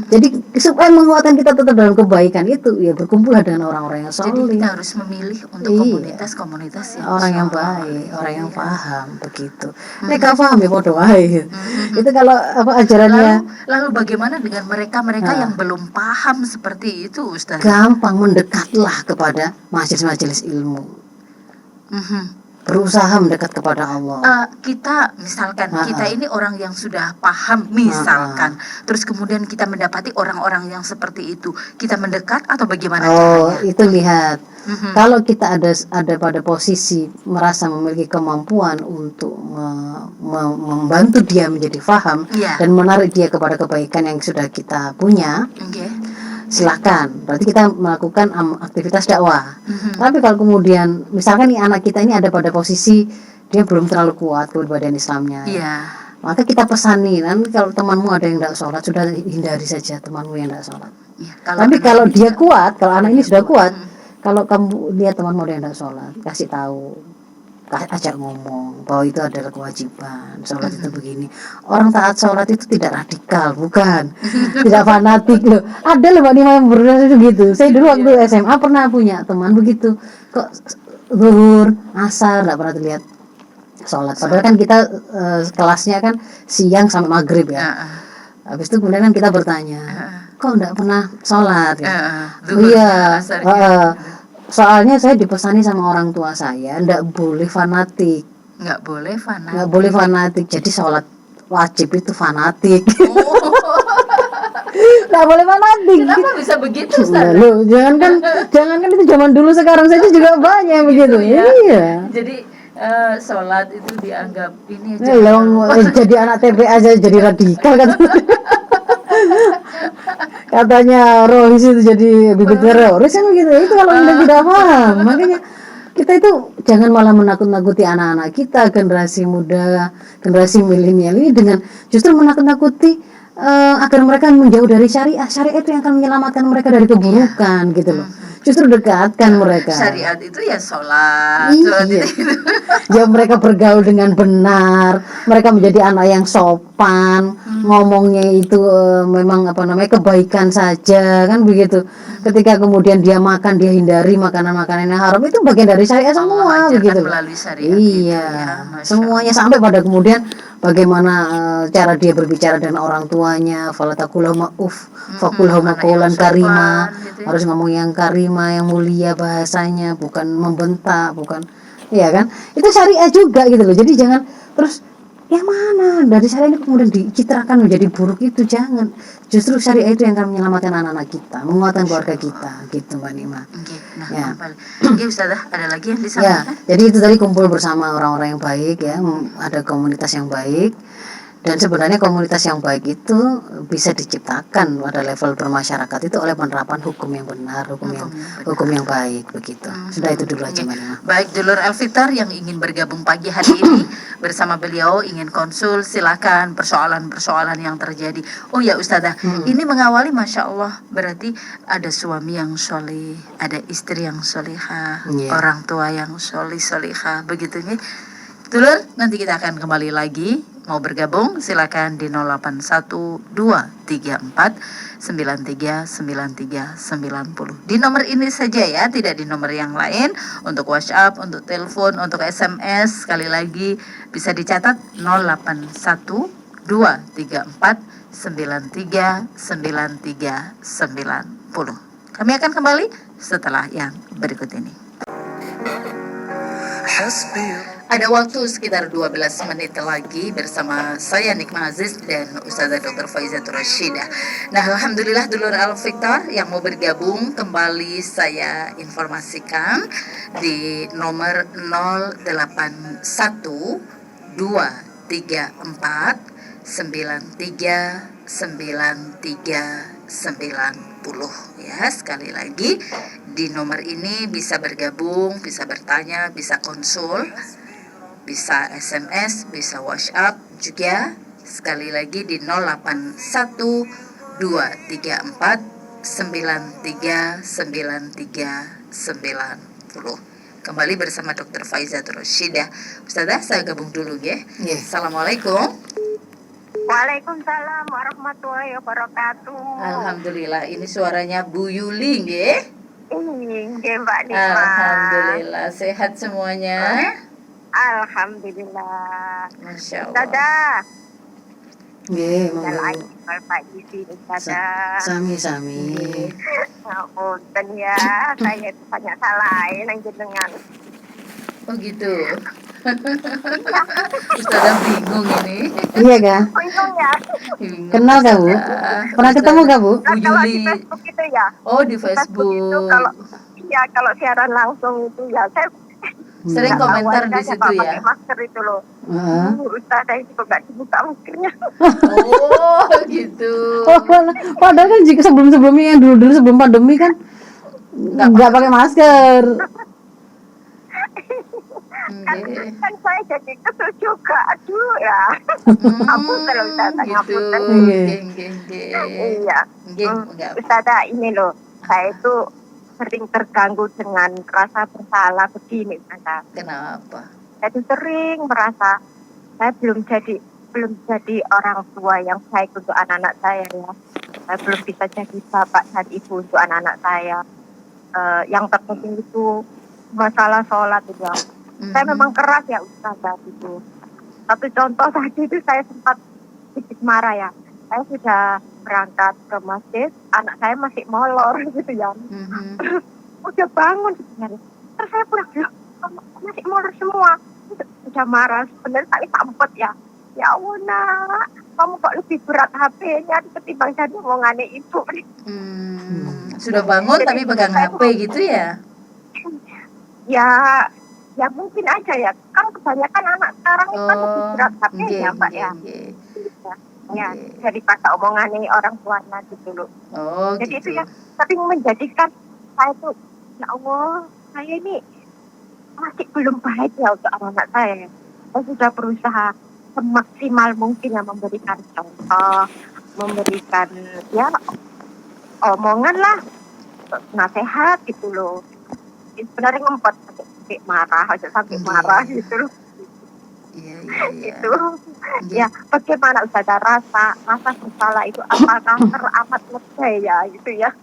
Jadi supaya menguatkan kita tetap dalam kebaikan itu, ya berkumpullah dengan orang-orang yang soleh. Jadi kita harus memilih untuk komunitas-komunitas yang orang yang baik, orang yang paham begitu. Mereka paham ya bodoh wae. Itu kalau ajarannya. Lalu bagaimana dengan mereka yang belum paham seperti itu, Ustaz? Gampang, mendekatlah kepada majelis-majelis ilmu. Berusaha mendekat kepada Allah. Kita misalkan kita ini orang yang sudah paham misalkan, terus kemudian kita mendapati orang-orang yang seperti itu, kita mendekat atau bagaimana caranya? Itu lihat. Kalau kita ada pada posisi merasa memiliki kemampuan untuk membantu dia menjadi paham dan menarik dia kepada kebaikan yang sudah kita punya, silakan. Berarti kita melakukan aktivitas dakwah. Tapi kalau kemudian misalkan nih anak kita ini ada pada posisi dia belum terlalu kuat kepribadian Islamnya, maka kita pesani, nanti kalau temanmu ada yang tidak sholat, sudah hindari saja temanmu yang tidak sholat. Tapi kalau dia kuat, kalau anak ini sudah kuat, kalau kamu lihat temanmu ada yang tidak sholat, kasih tahu, ajak ngomong bahwa itu adalah kewajiban. Sholat itu begini. Orang taat sholat itu tidak radikal, bukan, tidak fanatik loh. Ada loh Mbak Nima yang berasa gitu. Saya dulu waktu SMA pernah punya teman begitu. Kok zuhur, asar tidak pernah terlihat sholat. Padahal kan kita kelasnya kan siang sampai maghrib ya. Habis itu kemudian kan kita bertanya, kok tidak pernah sholat? Iya. Soalnya saya dipesani sama orang tua saya, nggak boleh fanatik. Nggak boleh fanatik. Jadi sholat wajib itu fanatik. Nggak boleh fanatik. Kenapa bisa begitu, Ustaz? Loh, jangan kan itu zaman dulu, sekarang saja juga banyak yang begitu. Iya. Jadi sholat itu dianggap ini jadi anak TPA aja jadi radikal kan. Katanya rohis itu jadi bibit teroris kan begitu. Itu kalau Anda tidak paham. Makanya kita itu jangan malah menakut-nakuti anak-anak kita, generasi muda, generasi milenial ini dengan justru menakut-nakuti agar mereka menjauh dari syariat. Syariat itu yang akan menyelamatkan mereka dari keburukan gitu loh. Justru dekatkan mereka. Syariat itu ya sholat. Iya. Ya mereka bergaul dengan benar, mereka menjadi anak yang sopan, ngomongnya itu memang kebaikan saja kan begitu. Ketika kemudian dia makan, dia hindari makanan-makanan yang haram, itu bagian dari syariat semua begitu. Melalui syariat iya, semuanya sampai pada kemudian bagaimana cara dia berbicara dengan orang tuanya, falatakulahuma fakulahuma qaulan karima, harus ngomong yang karima, yang mulia bahasanya, bukan membentak, bukan, iya kan? Itu syariat juga gitu loh. Jadi jangan terus yang mana dari syariat ini kemudian dicitrakan menjadi buruk, itu jangan. Justru syariat itu yang akan menyelamatkan anak-anak kita, menguatkan keluarga kita, gitu Mbak Nima. Ustazah, ada lagi yang disampaikan? Jadi itu tadi kumpul bersama orang-orang yang baik ya, ada komunitas yang baik. Dan sebenarnya komunitas yang baik itu bisa diciptakan pada level bermasyarakat itu oleh penerapan hukum yang benar, hukum yang baik begitu. Sudah itu dulu aja, Mbak Nima. Baik, Dulur Elvitar yang ingin bergabung pagi hari ini bersama beliau, ingin konsul, silakan persoalan-persoalan yang terjadi. Oh ya Ustazah, ini mengawali Masya Allah, berarti ada suami yang soleh, ada istri yang solehah, orang tua yang solehah, begitu nih. Dulur, nanti kita akan kembali lagi. Mau bergabung silakan di 081234939390. Di nomor ini saja ya, tidak di nomor yang lain. Untuk WhatsApp, untuk telepon, untuk SMS sekali lagi bisa dicatat 081234939390. Kami akan kembali setelah yang berikut ini. Ada waktu sekitar 12 menit lagi bersama saya Nikma Aziz dan Ustazah Dr. Faizatul Rashidah. Nah, alhamdulillah Dulur Al-Victor yang mau bergabung kembali saya informasikan di nomor 081234939390 ya. Sekali lagi di nomor ini bisa bergabung, bisa bertanya, bisa konsul, bisa SMS, bisa WhatsApp juga. Sekali lagi di 081234939390. Kembali bersama Dr. Faizatul Rashidah. Ustazah, saya gabung dulu ya. Assalamualaikum. Waalaikumsalam warahmatullahi wabarakatuh. Alhamdulillah, ini suaranya Bu Yuli nggih. Nggih, Mbak Nima. Alhamdulillah, sehat semuanya. Alhamdulillah. Masya Allah. Ustazah. Nggih, Selain Bapak isi Ustazah. Sami-sami. Ngapunten ya, saya itu banyak salahin yang jenengan. Oh gitu. Ustazah bingung ini. Iya ga? Bingung ya. Kenal gak Bu? Pernah ketemu gak Bu? Bu Kalau di Yuli. Facebook itu ya. Oh, di Facebook itu Facebook. kalau siaran langsung itu ya saya Sering komentar di situ ya. pakai masker itu loh. Ustazah itu kok gak dibuka maskernya. Oh, gitu. Oh, padahal kan jika sebelum-sebelumnya yang dulu-dulu sebelum pandemi kan nggak pakai masker. Kan saya jadi kesel juga, aduh ya. Ampun kalau Ustazah, Gitu. ngapunten. Iya. Ustazah, ini loh, saya itu sering terganggu dengan rasa bersalah begini, Ustazah. Kenapa? Saya itu sering merasa saya belum jadi orang tua yang baik untuk anak-anak saya ya. Saya belum bisa jadi bapak dan ibu untuk anak-anak saya. Yang terpenting itu masalah sholat itu. Saya memang keras ya Ustazah itu. Satu contoh tadi itu saya sempat sedikit marah ya. Saya sudah berangkat ke masjid, anak saya masih molor gitu ya. Terus udah bangun sebenarnya. Terus saya pulang, masih molor semua. Udah marah, sebenarnya saya sampet ya. Ya Allah nak, kamu kok lebih berat HP-nya ketimbang jadi omongannya ibu. Sudah bangun jadi, tapi pegang HP gitu ya? Ya mungkin aja ya. Kan kebanyakan anak sekarang itu kan lebih berat HP-nya Mbak ya. Ya, jadi kata omongannya orang tuanya gitu loh. Jadi gitu. itu ya, tapi menjadikan saya tuh, ya Allah, saya ini masih belum baik ya untuk anak saya. Saya sudah berusaha semaksimal mungkin ya memberikan contoh, memberikan ya omongan lah, nasihat gitu loh. Sebenarnya ngempet sampai marah gitu loh. Iya. Itu ya bagaimana Ustazah rasa bersalah itu apakah teramat lebay ya gitu ya.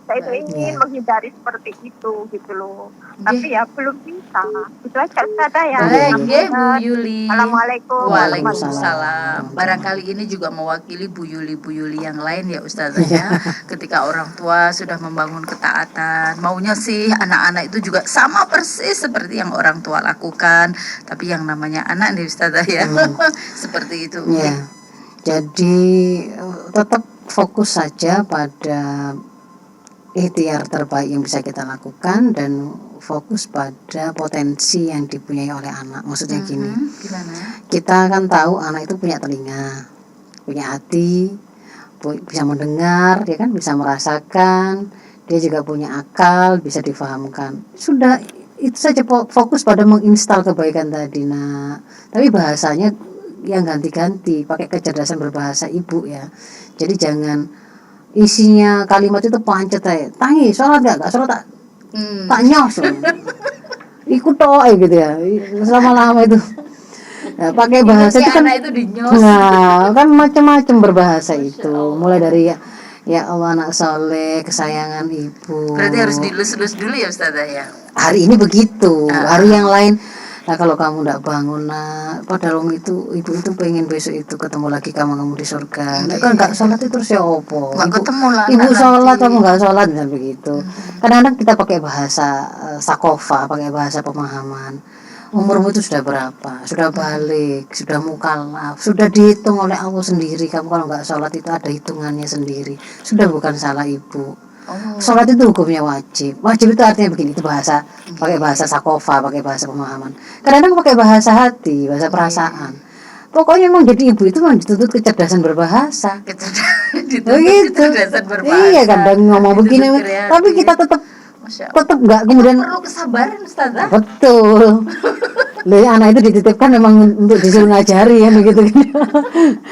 Saya itu ingin menghindari seperti itu gitu loh. Tapi ya belum bisa. Itu aja Ustazah ya. Baik, Bu Yuli. Assalamualaikum. Waalaikumsalam. Barangkali ini juga mewakili Bu Yuli yang lain ya Ustazah ya. Ketika orang tua sudah membangun ketaatan, maunya sih anak-anak itu juga sama persis seperti yang orang tua lakukan. Tapi yang namanya anak nih Ustazah ya. Seperti itu. Ya. Jadi tetap fokus saja pada ikhtiar terbaik yang bisa kita lakukan dan fokus pada potensi yang dipunyai oleh anak. Maksudnya gini, Gimana? kita kan tahu anak itu punya telinga, punya hati, bisa mendengar, dia kan bisa merasakan, dia juga punya akal, bisa difahamkan. Sudah itu saja, fokus pada menginstal kebaikan tadi. Nah, tapi bahasanya yang ganti-ganti, pakai kecerdasan berbahasa ibu ya. Jadi jangan isinya kalimat itu pancet aja. Tangi, sholat nggak sholat tak nyos. Ikut toh gitu ya. Selama-lama itu. Nah, pakai bahasa itu kan, anak itu dinyos. nah, kan macam-macam berbahasa itu. Mulai dari ya Allah anak soleh, kesayangan ibu. Berarti harus dilus-lus dulu ya Ustazah ya. Hari ini begitu, hari yang lain. Nah kalau kamu tidak bangun, nah padahal itu ibu itu pengen besok itu ketemu lagi kamu di surga. Nah, kan nggak sholat itu terus ya opo. Nggak ketemu lah. Ibu sholat, kamu nggak sholat, dan begitu. Kadang-kadang kita pakai bahasa sakofa, pakai bahasa pemahaman. Umurmu itu sudah berapa? Sudah balik, sudah mukallaf, sudah dihitung oleh Allah sendiri. Kamu kalau nggak sholat itu ada hitungannya sendiri. Sudah bukan salah ibu. Sholat itu hukumnya wajib. Wajib itu artinya begini, itu bahasa, pakai bahasa sakofa, pakai bahasa pemahaman. Kadang-kadang pakai bahasa hati, bahasa perasaan. Pokoknya emang jadi ibu itu memang dituntut kecerdasan berbahasa. Begitu. Kecerdasan berbahasa. Iya, kadang ngomong begini, tapi kita tetap nggak kemudian perlu kesabaran Ustazah. Betul. Loh, anak itu dititipkan memang untuk disuruh ngajari ya begitu kan.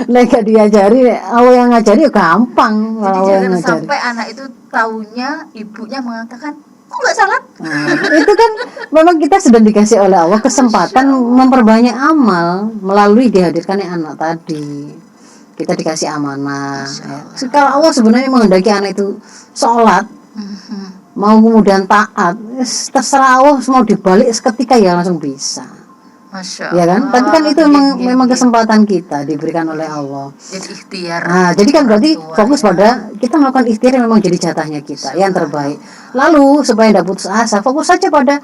Nggak diajari, awal yang ngajari ya gampang. Jadi jangan sampai anak itu taunya ibunya mengatakan kok nggak salat. Nah, itu kan memang kita sudah dikasih oleh Allah kesempatan memperbanyak amal melalui dihadirkannya anak tadi. Kita dikasih amanah. Ya. Kalau Allah sebenarnya menghendaki anak itu sholat, mau kemudian taat, terserah Allah, mau dibalik seketika ya langsung bisa. Masya Ya kan? Allah. Tapi kan itu memang kesempatan kita diberikan oleh Allah. Jadi ikhtiar. Nah, jadi kan berarti fokus pada kita melakukan ikhtiar yang memang jadi jatahnya kita, yang terbaik. Lalu supaya tidak putus asa, fokus saja pada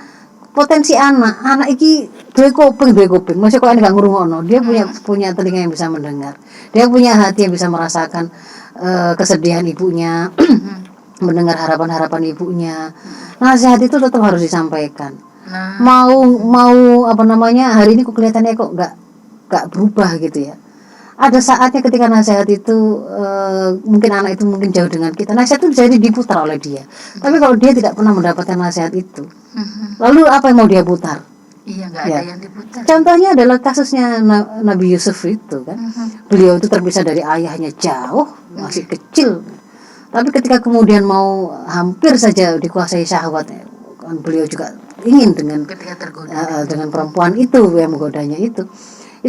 potensi anak. Anak iki duwe kuping. Masih kok enggak ngrungokno. Dia punya telinga yang bisa mendengar. Dia punya hati yang bisa merasakan kesedihan ibunya. Mendengar harapan-harapan ibunya. Nasihat itu tetap harus disampaikan. Nah. Mau apa namanya, hari ini kok kelihatannya kok nggak berubah gitu ya. Ada saatnya ketika nasihat itu mungkin anak itu mungkin jauh dengan kita, nasihat itu jadi diputar oleh dia. Tapi kalau dia tidak pernah mendapatkan nasihat itu, lalu apa yang mau dia putar? Iya, nggak ada yang diputar. Contohnya adalah kasusnya Nabi Yusuf itu kan. Beliau itu terpisah dari ayahnya jauh, masih kecil. Tapi ketika kemudian mau hampir saja dikuasai syahwat, kan beliau juga ingin ketika tergoda dengan perempuan itu yang menggodanya itu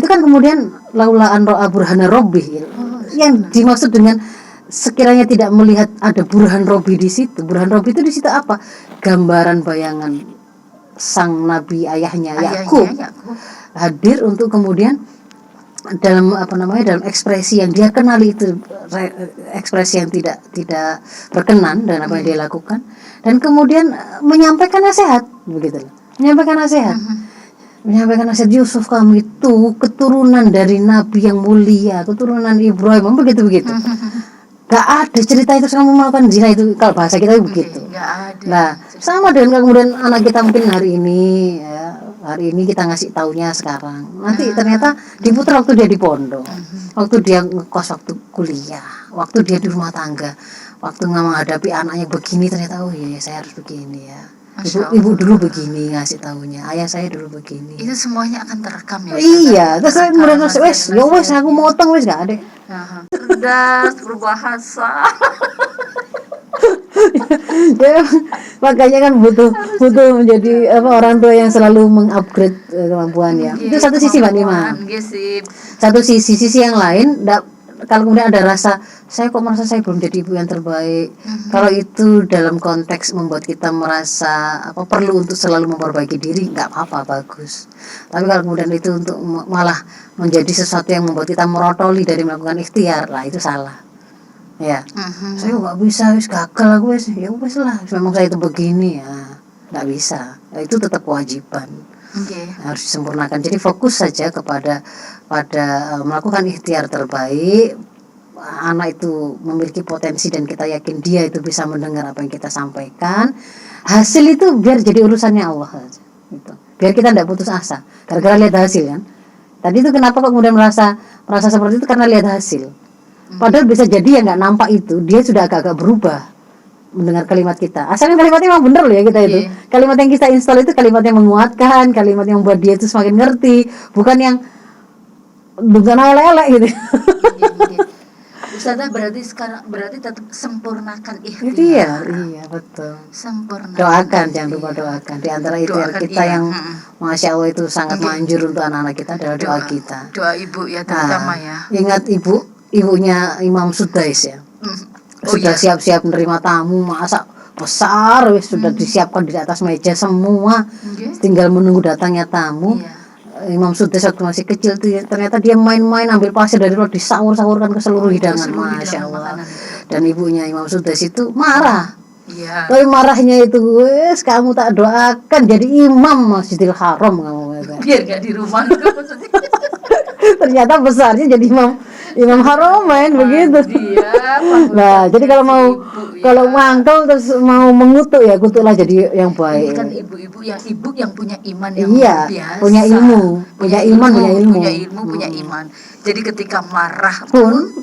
kan kemudian laulaan ro'a burhana robbi, yang dimaksud dengan sekiranya tidak melihat ada burhan robbi di situ. Burhan robbi itu di situ apa? Gambaran bayangan sang nabi ayahnya Yakub hadir untuk kemudian dalam dalam ekspresi yang dia kenali itu, ekspresi yang tidak berkenan dan apa yang dia lakukan, dan kemudian menyampaikan nasihat begitu, menyampaikan nasihat Yusuf, kamu itu keturunan dari nabi yang mulia, keturunan Ibrahim, begitu gak ada cerita itu kamu melakukan zina itu, kalau bahasa kita begitu. Nah sama dengan kemudian anak kita mungkin hari ini kita ngasih taunya sekarang, nanti ternyata diputar waktu dia di pondok, waktu dia ngekos, waktu kuliah, waktu dia di rumah tangga, waktu menghadapi anaknya begini, ternyata oh iya saya harus begini ya. Ibu dulu begini ngasih taunya, ayah saya dulu begini. Itu semuanya akan terekam ya. Iya, terus kemudian wes aku motong wes gak ada. Cerdas berbahasa. Ya, makanya kan butuh menjadi orang tua yang selalu mengupgrade kemampuan ya. Itu satu sisi Mbak Nima. Satu sisi yang lain, kalau kemudian ada rasa saya kok merasa saya belum jadi ibu yang terbaik. Kalau itu dalam konteks membuat kita merasa perlu untuk selalu memperbaiki diri, nggak apa-apa, bagus. Tapi kalau kemudian itu untuk malah menjadi sesuatu yang membuat kita merotoli dari melakukan ikhtiar, lah itu salah. Ya, saya nggak bisa, gagal aku ya wes lah, memang saya itu begini ya, nggak bisa. Itu tetap kewajiban, harus disempurnakan. Jadi fokus saja pada melakukan ikhtiar terbaik, anak itu memiliki potensi dan kita yakin dia itu bisa mendengar apa yang kita sampaikan, hasil itu biar jadi urusannya Allah aja gitu. Biar kita tidak putus asa gara-gara lihat hasil kan. Tadi itu kenapa kok kemudian merasa seperti itu, karena lihat hasil. Padahal bisa jadi yang nggak nampak itu dia sudah agak-agak berubah mendengar kalimat kita. Asalnya kalimatnya memang benar loh ya kita itu. Kalimat yang kita install itu kalimat yang menguatkan, kalimat yang membuat dia itu semakin ngerti, bukan yang bukan elek-elek gitu. Ustazah berarti tetap sempurnakan Itu ikhtiar. iya betul. Sempurnakan. Doakan, jangan lupa doakan. Di antara ikhtiar Doakan, kita iya. yang Masya Allah itu sangat manjur untuk anak-anak kita adalah doa kita. Doa ibu ya terutama ya. Ingat ibunya Imam Sudais ya. Sudah siap-siap menerima tamu, masa besar sudah disiapkan di atas meja semua, tinggal menunggu datangnya tamu. Imam Sudais waktu masih kecil tuh ternyata dia main-main ambil pasir dari luar disahur-sahurkan ke seluruh hidangan, Masya Allah. Dan ibunya Imam Sudais itu marah. Iya. Tapi marahnya itu, wes kamu tak doakan jadi imam Masjidil Haram kamu. Biar gak di rumah itu maksudnya. Ternyata besarnya jadi imam Haramain begitu. Nah, jadi kalau mau kalau mangkel terus mau mengutuk ya kutuklah jadi yang baik. Ini kan ibu yang punya iman yang Iya, luar biasa. punya ilmu, punya iman. Jadi ketika marah pun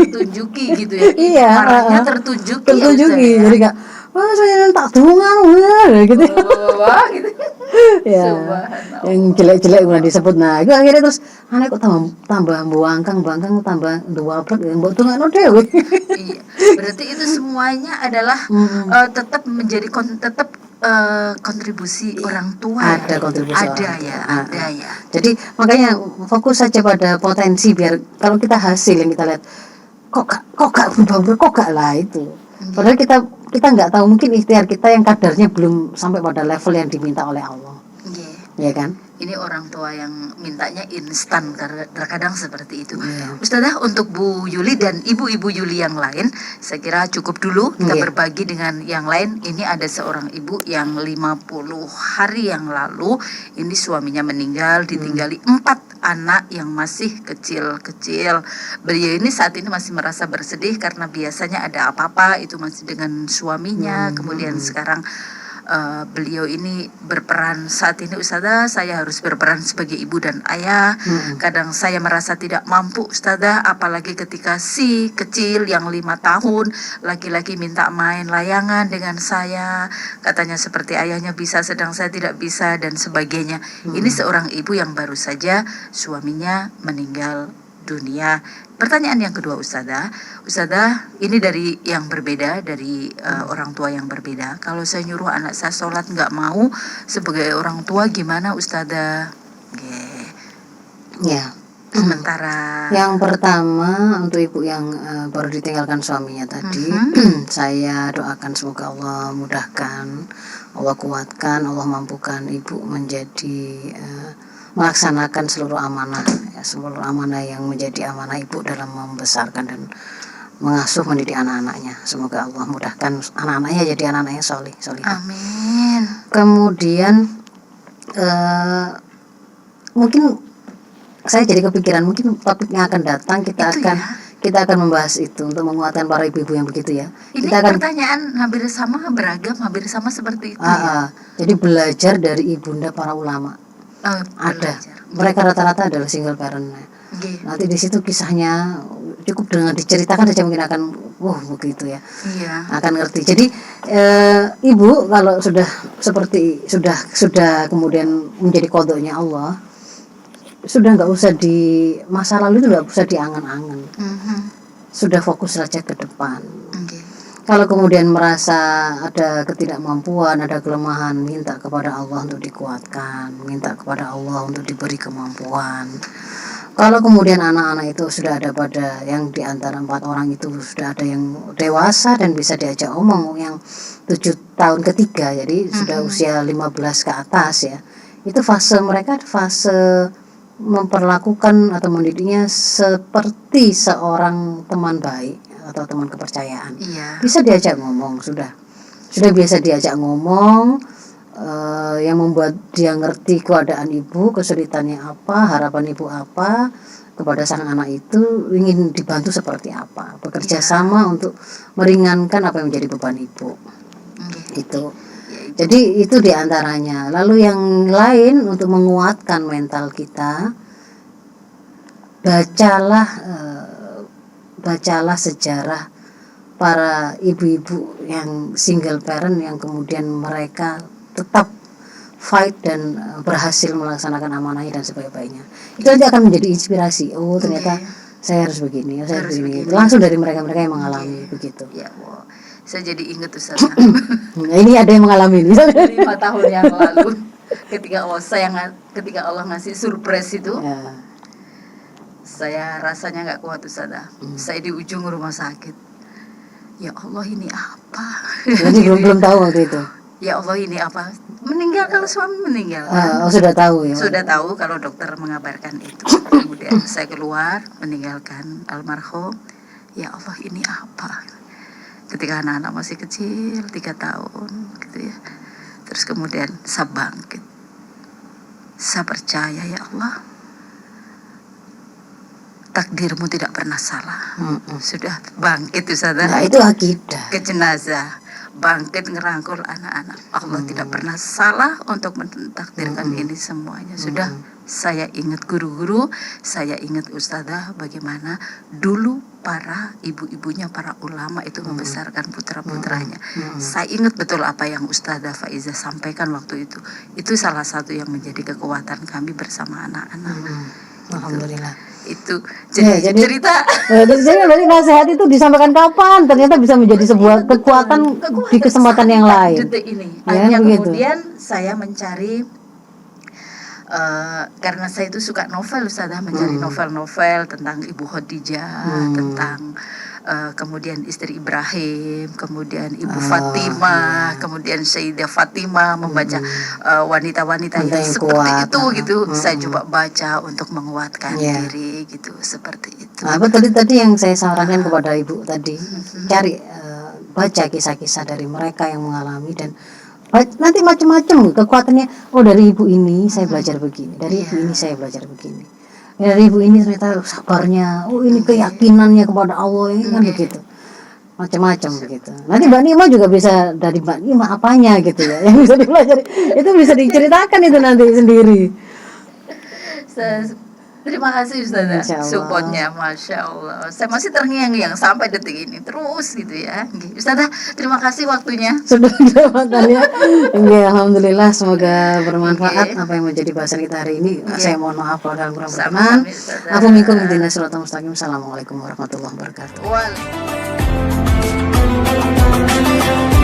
tertunjuki gitu ya. Iya, marahnya tertunjuki. Ya, jadi enggak saya tak dungan gitu. Wah, gitu. Ya, yang jelek-jelek udah disebut. Nah, itu akhirnya terus anak kok tambah bangkang tambah dua plek mbok tungakno dhewe. Iya. Berarti itu semuanya adalah tetap menjadi kontribusi orang tua. Ada kontribusi. Ada ya. Jadi makanya fokus saja pada potensi biar kalau kita hasil yang kita lihat kok gak berubah kok gak lah itu. Padahal kita nggak tahu, mungkin ikhtiar kita yang kadarnya belum sampai pada level yang diminta oleh Allah. Ya kan? Ini orang tua yang mintanya instan, terkadang seperti itu. Yeah. Ustazah, untuk Bu Yuli dan ibu-ibu Yuli yang lain, saya kira cukup dulu kita berbagi dengan yang lain. Ini ada seorang ibu yang 50 hari yang lalu, ini suaminya meninggal, ditinggali 4 anak yang masih kecil-kecil. Beliau ini saat ini masih merasa bersedih karena biasanya ada apa-apa itu masih dengan suaminya. Kemudian sekarang beliau ini berperan saat ini, Ustazah, saya harus berperan sebagai ibu dan ayah. Kadang saya merasa tidak mampu, Ustazah, apalagi ketika si kecil yang 5 tahun laki-laki minta main layangan dengan saya, katanya seperti ayahnya bisa sedang saya tidak bisa dan sebagainya. Ini seorang ibu yang baru saja suaminya meninggal dunia. Pertanyaan yang kedua, Ustazah, ini dari yang berbeda, dari orang tua yang berbeda. Kalau saya nyuruh anak saya sholat nggak mau, sebagai orang tua gimana, Ustazah? Ya. Sementara yang pertama untuk ibu yang baru ditinggalkan suaminya tadi, saya doakan semoga Allah mudahkan, Allah kuatkan, Allah mampukan ibu menjadi melaksanakan seluruh amanah yang menjadi amanah ibu dalam membesarkan dan mengasuh mendidik anak-anaknya. Semoga Allah mudahkan anak-anaknya jadi anak-anak yang soleh. Amin. Kemudian mungkin saya jadi kepikiran, mungkin topik yang akan datang kita akan membahas itu untuk menguatkan para ibu-ibu yang begitu ya. Ini kita akan pertanyaan hampir sama seperti itu. Jadi belajar dari ibunda para ulama. Ada. Mereka rata-rata adalah single parent. Nanti di situ kisahnya cukup dengan diceritakan saja mungkin akan begitu ya. Iya. Akan ngerti. Jadi ibu kalau sudah kemudian menjadi qadanya Allah, sudah nggak usah di masa lalu itu nggak usah diangan-angan. Sudah fokus saja ke depan. Kalau kemudian merasa ada ketidakmampuan, ada kelemahan, minta kepada Allah untuk dikuatkan, minta kepada Allah untuk diberi kemampuan. Kalau kemudian anak-anak itu sudah ada pada yang di antara 4 orang itu sudah ada yang dewasa dan bisa diajak omong, yang 7 tahun ketiga, jadi sudah usia 15 ke atas ya. Itu mereka fase memperlakukan atau mendidiknya seperti seorang teman baik atau teman kepercayaan. Bisa diajak ngomong, sudah biasa diajak ngomong, yang membuat dia ngerti keadaan ibu, kesulitannya apa, harapan ibu apa, kepada sang anak itu ingin dibantu seperti apa, bekerja sama untuk meringankan apa yang menjadi beban ibu. Itu. Jadi itu diantaranya. Lalu yang lain untuk menguatkan mental kita, bacalah sejarah para ibu-ibu yang single parent yang kemudian mereka tetap fight dan berhasil melaksanakan amanahnya dan sebaik-baiknya. Itu nanti akan menjadi inspirasi. Oh ternyata saya harus begini, saya harus begini. Langsung dari mereka-mereka yang mengalami begitu. Ya, wow. Saya jadi ingat Ustazah. Nah, ini ada yang mengalami ini. 5 tahun yang lalu ketika Allah ngasih surprise itu, Ya. saya rasanya nggak kuat Ustazah. Saya di ujung rumah sakit. Ya Allah ini apa? Jadi belum tahu waktu itu. Ya Allah ini apa? Meninggal, kalau suami meninggal. Sudah tahu ya. Sudah tahu kalau dokter mengabarkan itu. Kemudian saya keluar meninggalkan almarhum. Ya Allah ini apa? Ketika anak-anak masih kecil 3 tahun gitu ya. Terus kemudian saya bangkit. Saya percaya ya Allah, takdirmu tidak pernah salah. Sudah bangkit Ustazah. Nah, itu akidah. Ke jenazah, bangkit ngerangkul anak-anak. Allah tidak pernah salah untuk mentakdirkan ini semuanya. Sudah saya ingat guru-guru, saya ingat Ustazah bagaimana dulu para ibu-ibunya, para ulama itu membesarkan putra-putranya. Saya ingat betul apa yang Ustazah Faiza sampaikan waktu itu. Itu salah satu yang menjadi kekuatan kami bersama anak-anak. Alhamdulillah. Itu jadi cerita. Jadi berarti nasihat itu disampaikan kapan? Ternyata bisa menjadi sebuah kekuatan di kesempatan yang lain. Detik ini. Ya, Akhirnya begitu. kemudian saya mencari karena saya itu suka novel Ustazah, mencari novel-novel tentang Ibu Khadijah, tentang kemudian istri Ibrahim, kemudian Ibu Fatimah, kemudian Sayyidah Fatimah, membaca wanita-wanita yang seperti kuat. itu gitu. Saya coba baca untuk menguatkan diri gitu, seperti itu. Nah, apa tadi yang saya sarankan kepada ibu tadi, cari baca kisah-kisah dari mereka yang mengalami dan nanti macam-macam kekuatannya. Oh dari ibu ini saya belajar begini, dari ibu ini saya belajar begini, dari ibu ini ternyata sabarnya, oh ini keyakinannya kepada Allah ini kan begitu, macam-macam begitu. Nanti Mbak Nima juga bisa dari Mbak Nima apanya gitu ya, yang bisa dipelajari itu bisa diceritakan itu nanti sendiri. Terima kasih Ustazah supportnya, Masya Allah. Saya masih terngiang-ngiang sampai detik ini terus gitu ya. Ustazah, terima kasih waktunya. Sudah kesempatannya. Alhamdulillah, semoga bermanfaat apa yang menjadi bahasan kita hari ini. Saya mohon maaf kalau dalam kurang berkenan. Aku minkum intinya shiratal mustaqim. Assalamualaikum warahmatullahi wabarakatuh. Waalaikumsalam.